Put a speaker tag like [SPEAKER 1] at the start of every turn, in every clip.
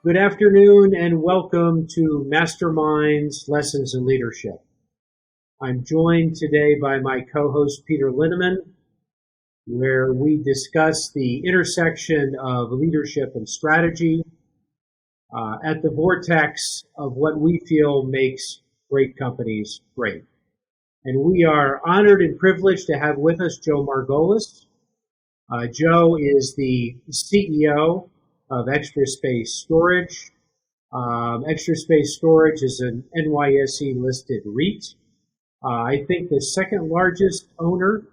[SPEAKER 1] Good afternoon and welcome to MasterMinds Lessons in Leadership. I'm joined today by my co-host Peter Linneman, where we discuss the intersection of leadership and strategy at the vortex of what we feel makes great companies great. And we are honored and privileged to have with us Joe Margolis. Joe is the CEO of Extra Space Storage. Extra Space Storage is an NYSE listed REIT. I think the second largest owner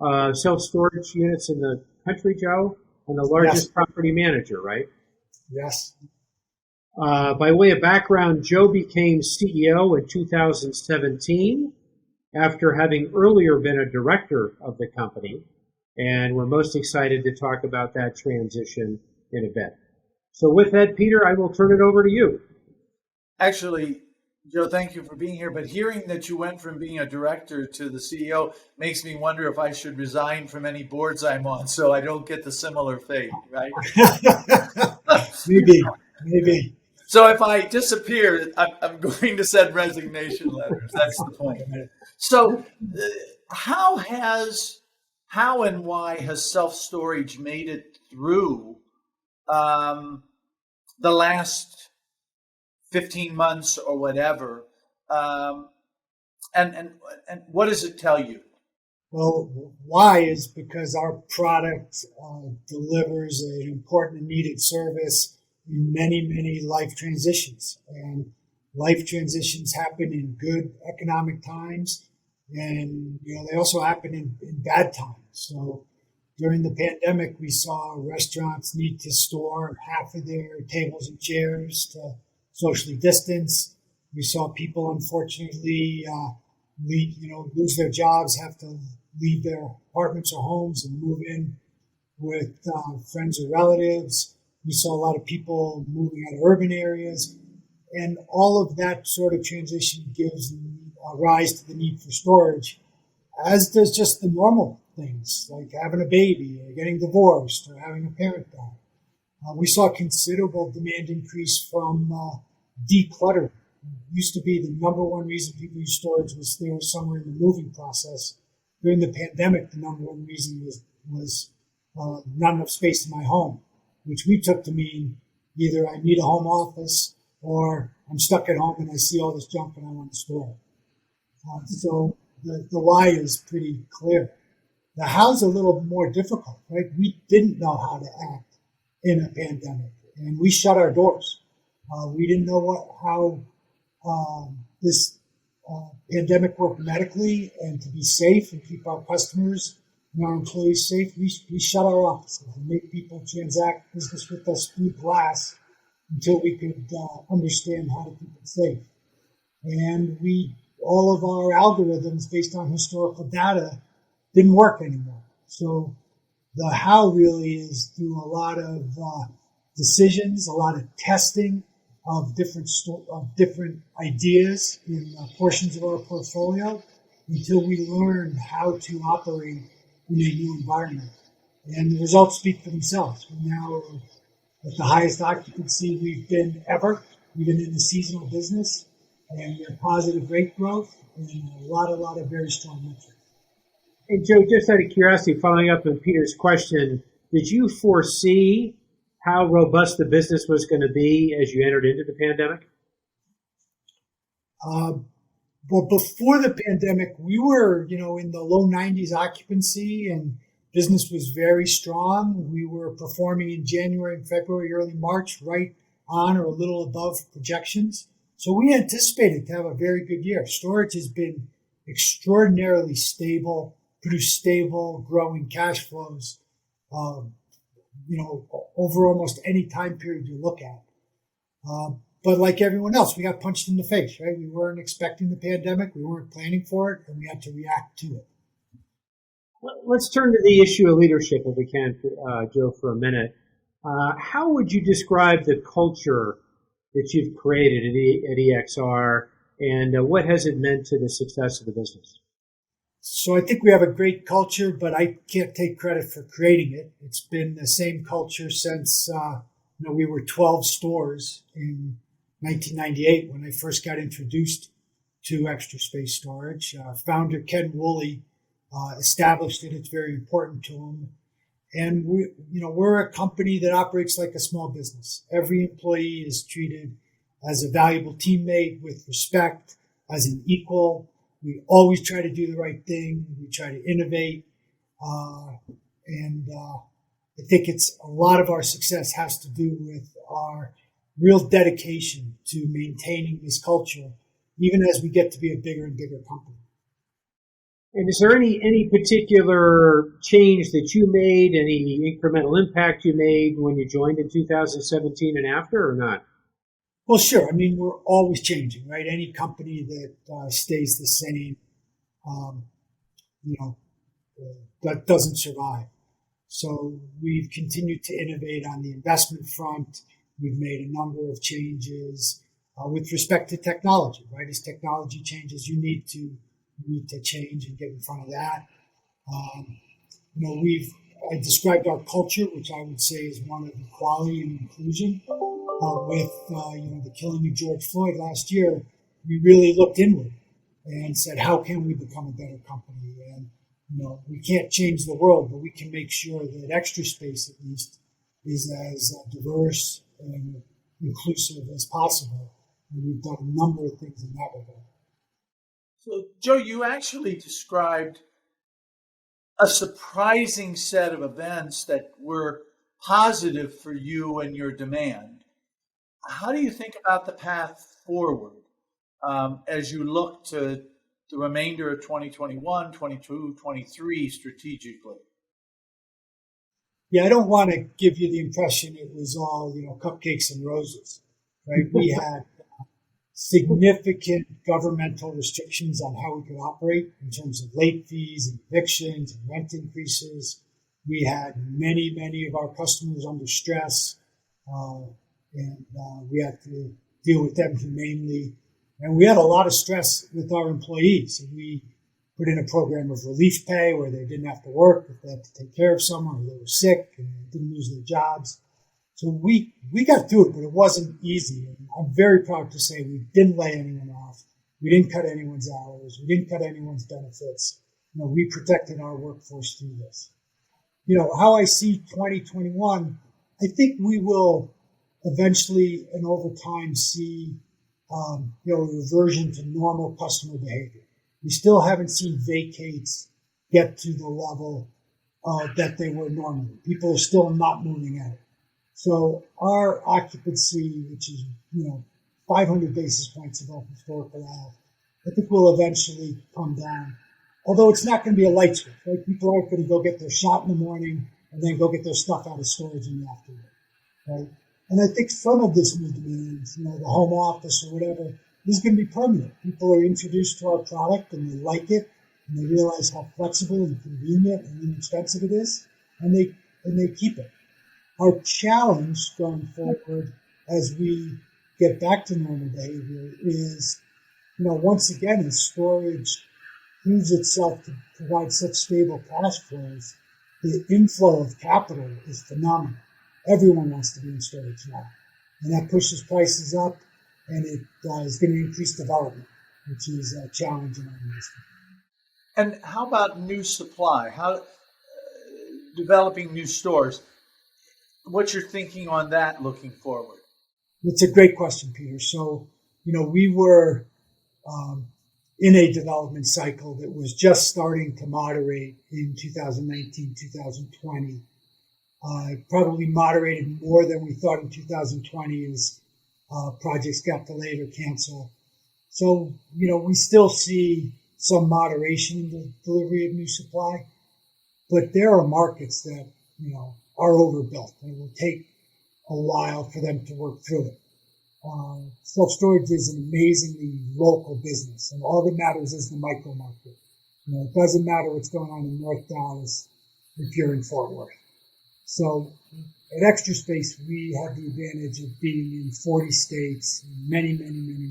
[SPEAKER 1] of self-storage units in the country, Joe, and the largest property manager, right?
[SPEAKER 2] Yes.
[SPEAKER 1] By way of background, Joe became CEO in 2017 after having earlier been a director of the company, and we're most excited to talk about that transition in a bit. So with that, Peter, I will turn it over to you.
[SPEAKER 3] Actually, Joe, thank you for being here. But hearing that you went from being a director to the CEO makes me wonder if I should resign from any boards I'm on so I don't get the similar fate, right?
[SPEAKER 2] Maybe.
[SPEAKER 3] So if I disappear, I'm going to send resignation letters. That's the point. So how and why has self-storage made it through the last 15 months or whatever, and what does it tell you?
[SPEAKER 2] Well, why is because our product delivers an important and needed service in many, many life transitions. And life transitions happen in good economic times, and they also happen in bad times. So during the pandemic, we saw restaurants need to store half of their tables and chairs to socially distance. We saw people, unfortunately, lose their jobs, have to leave their apartments or homes and move in with friends or relatives. We saw a lot of people moving out of urban areas. And all of that sort of transition gives rise to the need for storage, as does just the normal things like having a baby or getting divorced or having a parent die. We saw considerable demand increase from decluttering. It used to be the number one reason people use storage was they were somewhere in the moving process. During the pandemic, the number one reason was not enough space in my home, which we took to mean either I need a home office or I'm stuck at home and I see all this junk and I want to store it. So the why is pretty clear. The how's a little more difficult, right? We didn't know how to act in a pandemic, and we shut our doors. We didn't know how this pandemic worked medically, and to be safe and keep our customers and our employees safe, we shut our offices and made people transact business with us through glass until we could understand how to keep it safe. And all of our algorithms based on historical data didn't work anymore. So the how really is through a lot of decisions, a lot of testing of different ideas in portions of our portfolio until we learned how to operate in a new environment. And the results speak for themselves. We're now at the highest occupancy we've been ever, even in the seasonal business, and we have positive rate growth and a lot of very strong metrics.
[SPEAKER 1] And Joe, just out of curiosity, following up on Peter's question, did you foresee how robust the business was going to be as you entered into the pandemic?
[SPEAKER 2] Well, before the pandemic, we were, in the low 90s occupancy, and business was very strong. We were performing in January and February, early March, right on or a little above projections. So we anticipated to have a very good year. Storage has been extraordinarily stable, produced stable, growing cash flows, over almost any time period you look at. But like everyone else, we got punched in the face, right? We weren't expecting the pandemic. We weren't planning for it, and we had to react to it.
[SPEAKER 1] Let's turn to the issue of leadership, if we can, Joe, for a minute. How would you describe the culture that you've created at EXR, and what has it meant to the success of the business?
[SPEAKER 2] So I think we have a great culture, but I can't take credit for creating it. It's been the same culture since we were 12 stores in 1998 when I first got introduced to Extra Space Storage. Founder Ken Woolley established it. It's very important to him. And we're a company that operates like a small business. Every employee is treated as a valuable teammate with respect, as an equal. We always try to do the right thing. We try to innovate. And I think a lot of our success has to do with our real dedication to maintaining this culture, even as we get to be a bigger and bigger company.
[SPEAKER 1] And is there any particular change that you made, any incremental impact you made when you joined in 2017 and after, or not?
[SPEAKER 2] Well, sure. I mean, we're always changing, right? Any company that stays the same, that doesn't survive. So we've continued to innovate on the investment front. We've made a number of changes with respect to technology, right? As technology changes, you need to change and get in front of that. I described our culture, which I would say is one of equality and inclusion. With the killing of George Floyd last year, we really looked inward and said, how can we become a better company? And we can't change the world, but we can make sure that Extra Space, at least, is as diverse and inclusive as possible. And we've done a number of things in that regard.
[SPEAKER 3] So, Joe, you actually described a surprising set of events that were positive for you and your demand. How do you think about the path forward as you look to the remainder of 2021, 22, 23 strategically?
[SPEAKER 2] Yeah, I don't want to give you the impression it was all, cupcakes and roses, right? We had significant governmental restrictions on how we could operate in terms of late fees and evictions and rent increases. We had many of our customers under stress, and we had to deal with them humanely. And we had a lot of stress with our employees. And we put in a program of relief pay where they didn't have to work if they had to take care of someone or they were sick and they didn't lose their jobs. So we got through it, but it wasn't easy. And I'm very proud to say we didn't lay anyone off. We didn't cut anyone's hours. We didn't cut anyone's benefits. We protected our workforce through this. How I see 2021, I think we will eventually and over time see a reversion to normal customer behavior. We still haven't seen vacates get to the level that they were normally. People are still not moving out. So our occupancy, which is 500 basis points above historical average, I think will eventually come down. Although it's not going to be a light switch, right? People aren't going to go get their shot in the morning and then go get their stuff out of storage in the afternoon, right? And I think some of this new demand, the home office or whatever, is going to be permanent. People are introduced to our product and they like it, and they realize how flexible and convenient and inexpensive it is, and they keep it. Our challenge going forward as we get back to normal behavior is, once again, as storage proves itself to provide such stable cash flows, the inflow of capital is phenomenal. Everyone wants to be in storage now. And that pushes prices up, and it is going to increase development, which is a challenge in our industry.
[SPEAKER 3] And how about new supply? How developing new stores? What's your thinking on that looking forward?
[SPEAKER 2] It's a great question, Peter. So, we were in a development cycle that was just starting to moderate in 2019, 2020. Probably moderated more than we thought in 2020 as projects got delayed or canceled. So, we still see some moderation in the delivery of new supply, but there are markets that, are overbuilt, and it will take a while for them to work through it. Self-storage is an amazingly local business, and all that matters is the micro market. It doesn't matter what's going on in North Dallas if you're in Fort Worth. So at Extra Space, we have the advantage of being in 40 states, many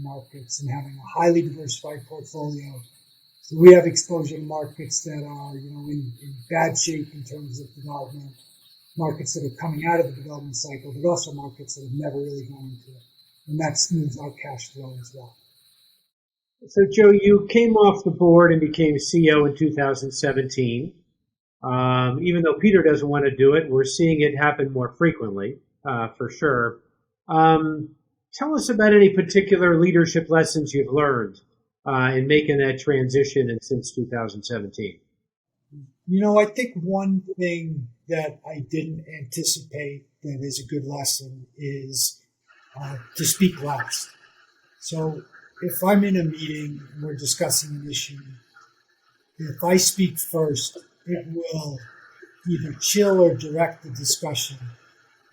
[SPEAKER 2] markets, and having a highly diversified portfolio. So we have exposure to markets that are, in bad shape in terms of development. markets that are coming out of the development cycle, but also markets that have never really gone into it. And that smooths our cash flow as well.
[SPEAKER 1] So, Joe, you came off the board and became CEO in 2017. Even though Peter doesn't want to do it, we're seeing it happen more frequently, for sure. Tell us about any particular leadership lessons you've learned in making that transition since 2017.
[SPEAKER 2] I think one thing that I didn't anticipate that is a good lesson is to speak last. So if I'm in a meeting and we're discussing an issue, if I speak first, it will either chill or direct the discussion,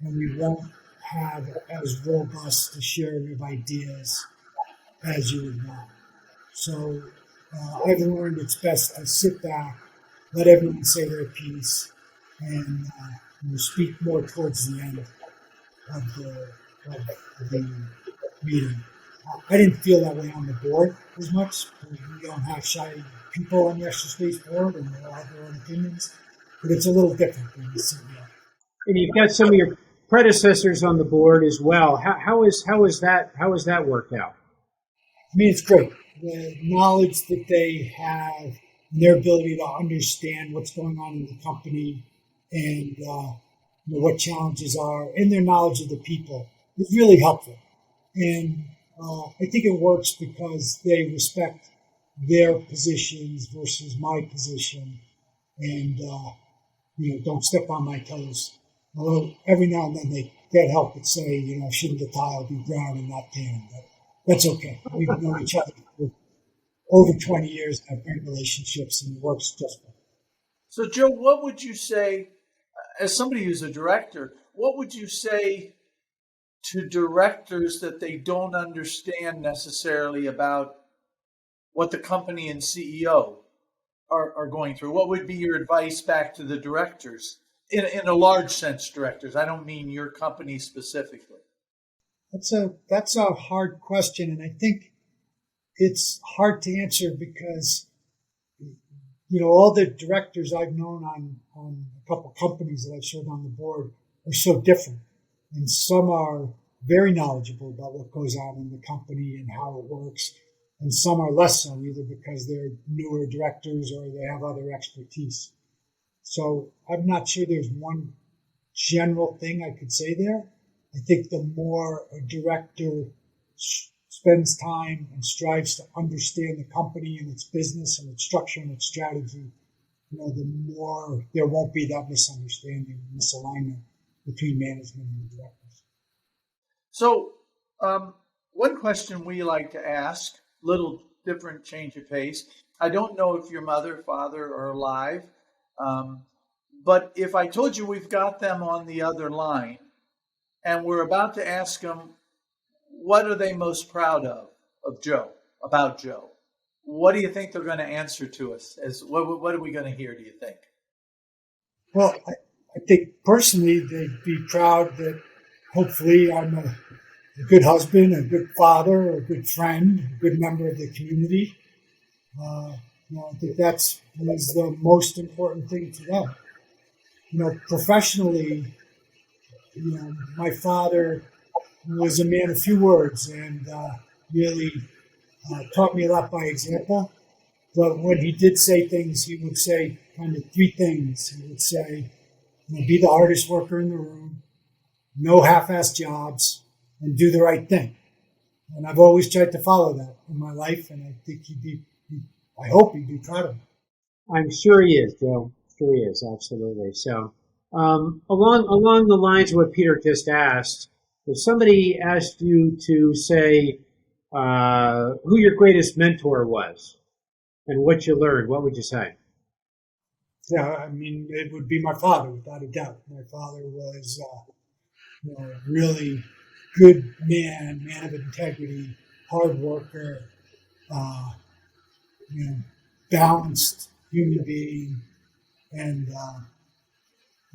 [SPEAKER 2] and we won't have as robust a sharing of ideas as you would want. So I've learned it's best to sit back, let everyone say their piece, and speak more towards the end of the meeting. I didn't feel that way on the board as much. We don't have shy people on the Extra Space board, and they all have their own opinions. But it's a little different than the CEO.
[SPEAKER 1] And you've got some of your predecessors on the board as well. How is that worked out?
[SPEAKER 2] I mean, it's great. The knowledge that they have, their ability to understand what's going on in the company, and what challenges are, and their knowledge of the people is really helpful. And I think it works because they respect their positions versus my position, and don't step on my toes. Although every now and then they can't help but say, shouldn't the tile be brown and not tan? But that's okay. We've known each other for over 20 years and have great relationships, and it works just fine.
[SPEAKER 3] So, Joe, what would you say, as somebody who's a director, what would you say to directors that they don't understand necessarily about what the company and CEO are going through? What would be your advice back to the directors, in a large sense, directors? I don't mean your company specifically.
[SPEAKER 2] That's a hard question, and I think it's hard to answer because all the directors I've known on a couple companies that I've served on the board are so different, and some are very knowledgeable about what goes on in the company and how it works, and some are less so, either because they're newer directors or they have other expertise. So I'm not sure there's one general thing I could say there. I think the more a director spends time and strives to understand the company and its business and its structure and its strategy, the more there won't be that misunderstanding, misalignment between management and the directors.
[SPEAKER 3] So one question we like to ask, little different change of pace. I don't know if your mother, father are alive, but if I told you we've got them on the other line and we're about to ask them, what are they most proud of Joe, about Joe? What do you think they're going to answer to us? What are we going to hear, do you think?
[SPEAKER 2] Well, I think personally they'd be proud that hopefully I'm a good husband, a good father, a good friend, a good member of the community. I think that's the most important thing to them. Professionally, my father was a man of few words and really taught me a lot by example. But when he did say things, he would say kind of three things. He would say, be the hardest worker in the room, no half-assed jobs, and do the right thing. And I've always tried to follow that in my life, and I think I hope he'd be proud of me.
[SPEAKER 1] I'm sure he is, Joe. Sure he is, absolutely. So along the lines of what Peter just asked, if somebody asked you to say who your greatest mentor was and what you learned, what would you say?
[SPEAKER 2] Yeah, I mean, it would be my father, without a doubt. My father was a really good man of integrity, hard worker, balanced human being. And,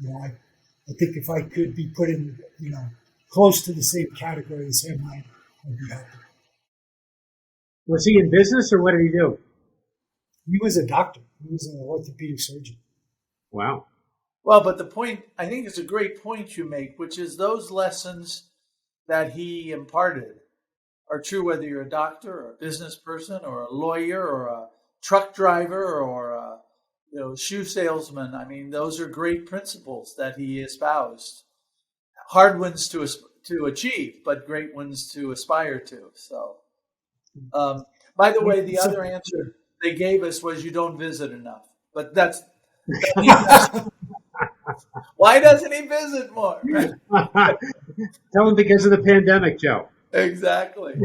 [SPEAKER 2] I think if I could be put in, close to the same category as him, I'd be happy.
[SPEAKER 1] Was he in business or what did he do?
[SPEAKER 2] He was a doctor. He was an orthopedic surgeon.
[SPEAKER 1] Wow.
[SPEAKER 3] Well, but the point, I think it's a great point you make, which is those lessons that he imparted are true whether you're a doctor or a business person or a lawyer or a truck driver or a shoe salesman. I mean, those are great principles that he espoused. Hard ones to achieve, but great ones to aspire to. So, by the way, the other answer they gave us was you don't visit enough. But why doesn't he visit more?
[SPEAKER 1] Tell him because of the pandemic, Joe.
[SPEAKER 3] Exactly.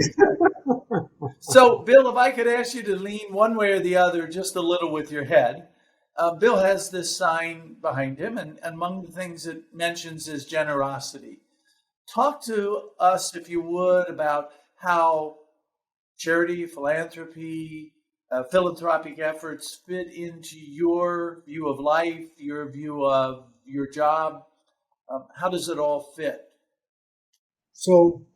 [SPEAKER 3] So, Bill, if I could ask you to lean one way or the other just a little with your head. Bill has this sign behind him, and among the things it mentions is generosity. Talk to us, if you would, about how charity, philanthropy, philanthropic efforts fit into your view of life, your view of your job. How does it all fit?
[SPEAKER 2] So,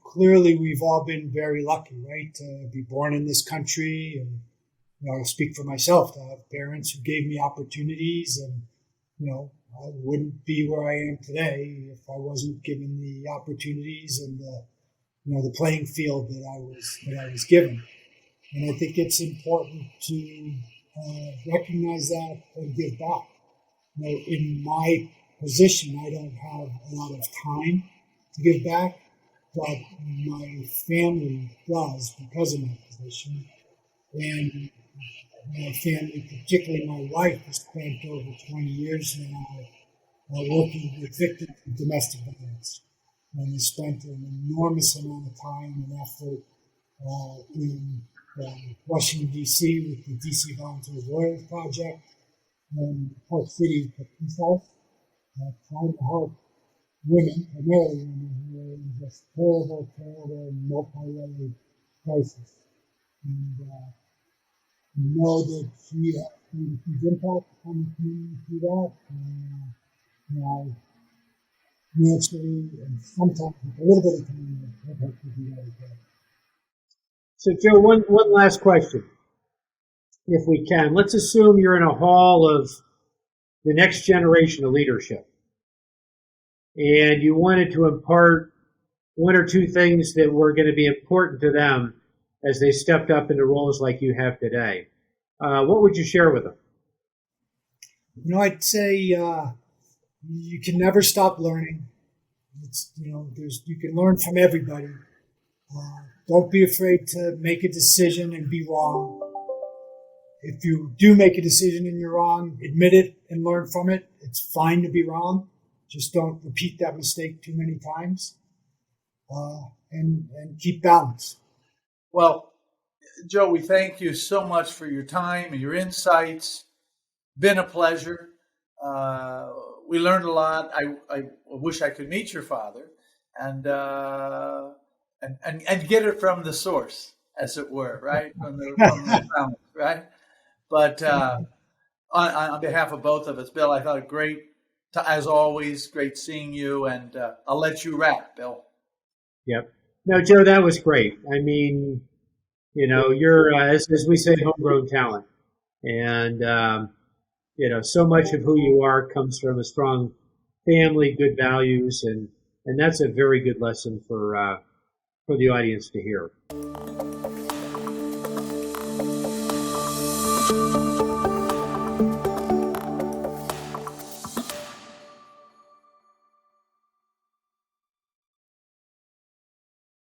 [SPEAKER 2] clearly we've all been very lucky, right, to be born in this country. And, I'll speak for myself, to have parents who gave me opportunities. And, I wouldn't be where I am today if I wasn't given the opportunities and the playing field that I was given. And I think it's important to recognize that and give back. In my position, I don't have a lot of time to give back, but my family does because of my position. And my family, particularly my wife, has spent over 20 years now working with victims of domestic violence. And has spent an enormous amount of time and effort in Washington, D.C. with the D.C. Volunteer Lawyers Project and Park City Police House, trying to help women, primarily women, who are in just terrible, multi-layered crisis. And know that she has made a huge impact on the community through that. And financially and sometimes with a little bit of time, I've helped to do that as well.
[SPEAKER 1] So, Joe, one last question, if we can. Let's assume you're in a hall of the next generation of leadership, and you wanted to impart one or two things that were going to be important to them as they stepped up into roles like you have today. What would you share with them?
[SPEAKER 2] I'd say you can never stop learning. You can learn from everybody. Don't be afraid to make a decision and be wrong. If you do make a decision and you're wrong, admit it and learn from it. It's fine to be wrong. Just don't repeat that mistake too many times. And keep balance.
[SPEAKER 3] Well, Joe, we thank you so much for your time and your insights. Been a pleasure. We learned a lot. I wish I could meet your father and get it from the source, as it were, right? From the family, right? But on behalf of both of us, Bill, I thought great, as always, great seeing you, and I'll let you wrap, Bill.
[SPEAKER 1] Yep. No, Joe, that was great. I mean, you're, as we say, homegrown talent. And, so much of who you are comes from a strong family, good values, and that's a very good lesson for the audience to hear.